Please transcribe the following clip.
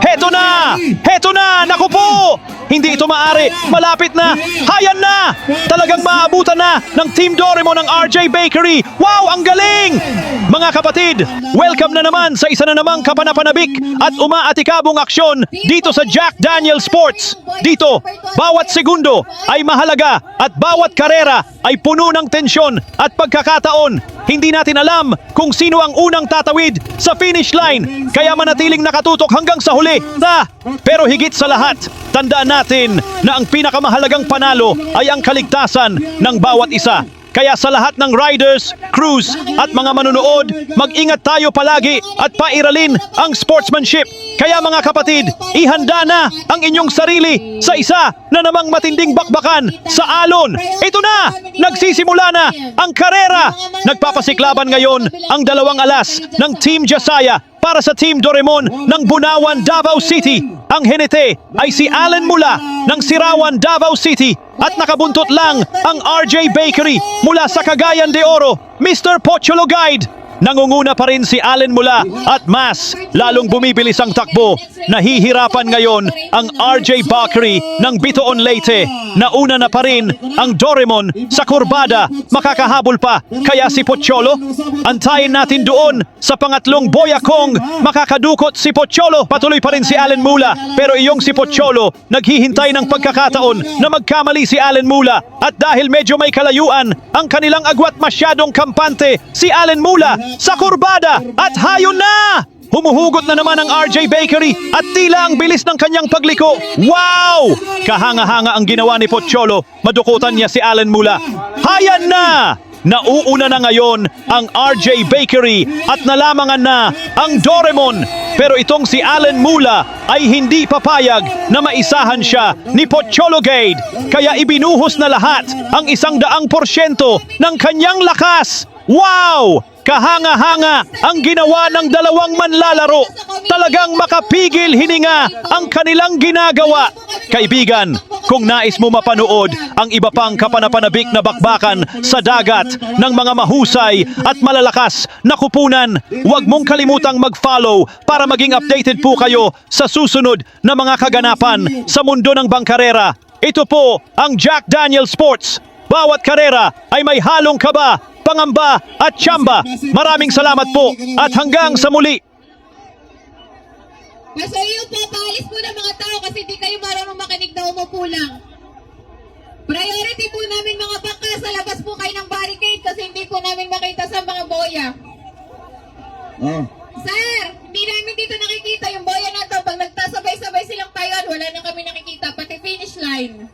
Heto na! Heto na! Naku po! Hindi ito maaari. Malapit na. Hayan na! Talagang maabutan na ng Team Doraemon ng RJ Bakery. Wow! Ang galing! Mga kapatid, welcome na naman sa isa na namang kapanapanabik at umaatikabong aksyon dito sa Jack Daniel Sports. Dito, bawat segundo ay mahalaga at bawat karera ay puno ng tensyon at pagkakataon. Hindi natin alam kung sino ang unang tatawid sa finish line, kaya manatiling nakatutok hanggang sa huli. Pero higit sa lahat, tandaan natin na ang pinakamahalagang panalo ay ang kaligtasan ng bawat isa. Kaya sa lahat ng riders, crews at mga manunood, mag-ingat tayo palagi at pairalin ang sportsmanship. Kaya mga kapatid, ihanda na ang inyong sarili sa isa na namang matinding bakbakan sa alon. Ito na! Nagsisimula na ang karera! Nagpapasiklaban ngayon ang dalawang alas ng Team Jasaya para sa Team Doraemon ng Bunawan, Davao City. Ang hinete ay si Allen Mula ng Sirawan, Davao City at nakabuntot lang ang RJ Bakery mula sa Cagayan de Oro. Mr. Pocholo Guide, nangunguna pa rin si Allen Mula at mas lalong bumibilis ang takbo. Nahihirapan ngayon ang RJ Bakery ng Bitoon Leyte. Nauna na pa rin ang Doraemon sa kurbada. Makakahabol pa kaya si Pocholo? Antayin natin doon sa pangatlong Boyakong. Makakadukot si Pocholo. Patuloy pa rin si Allen Mula. Pero iyong si Pocholo naghihintay ng pagkakataon na magkamali si Allen Mula. At dahil medyo may kalayuan ang kanilang agwat masyadong kampante, si Allen Mula sa kurbada at hayon na! Humuhugot na naman ang RJ Bakery at tila ang bilis ng kanyang pagliko. Wow! Kahanga-hanga ang ginawa ni Pocholo. Madukutan niya si Allen Mula. Hayan na! Nauuna na ngayon ang RJ Bakery at nalamangan na ang Doraemon. Pero itong si Allen Mula ay hindi papayag na maisahan siya ni Pocholo Guide. Kaya ibinuhos na lahat ang 100% ng kanyang lakas. Wow! Kahanga-hanga ang ginawa ng dalawang manlalaro. Talagang makapigil hininga ang kanilang ginagawa. Kaibigan, kung nais mo mapanood ang iba pang kapanapanabik na bakbakan sa dagat ng mga mahusay at malalakas na kupunan, huwag mong kalimutang mag-follow para maging updated po kayo sa susunod na mga kaganapan sa mundo ng bangkarera. Ito po ang Jack Daniel Sports. Bawat karera ay may halong kaba, pangamba at tsamba. Maraming salamat po at hanggang sa muli. Pasuyo po, paalis po ng mga tao kasi di kayo marunong makinig na umupo lang. Priority po namin mga baka, sa labas po kayo ng barricade kasi hindi po namin makita sa mga boya. Sir, hindi namin dito nakikita yung boya na to. Pag nagtasabay-sabay silang tayon, wala na kami nakikita, pati finish line.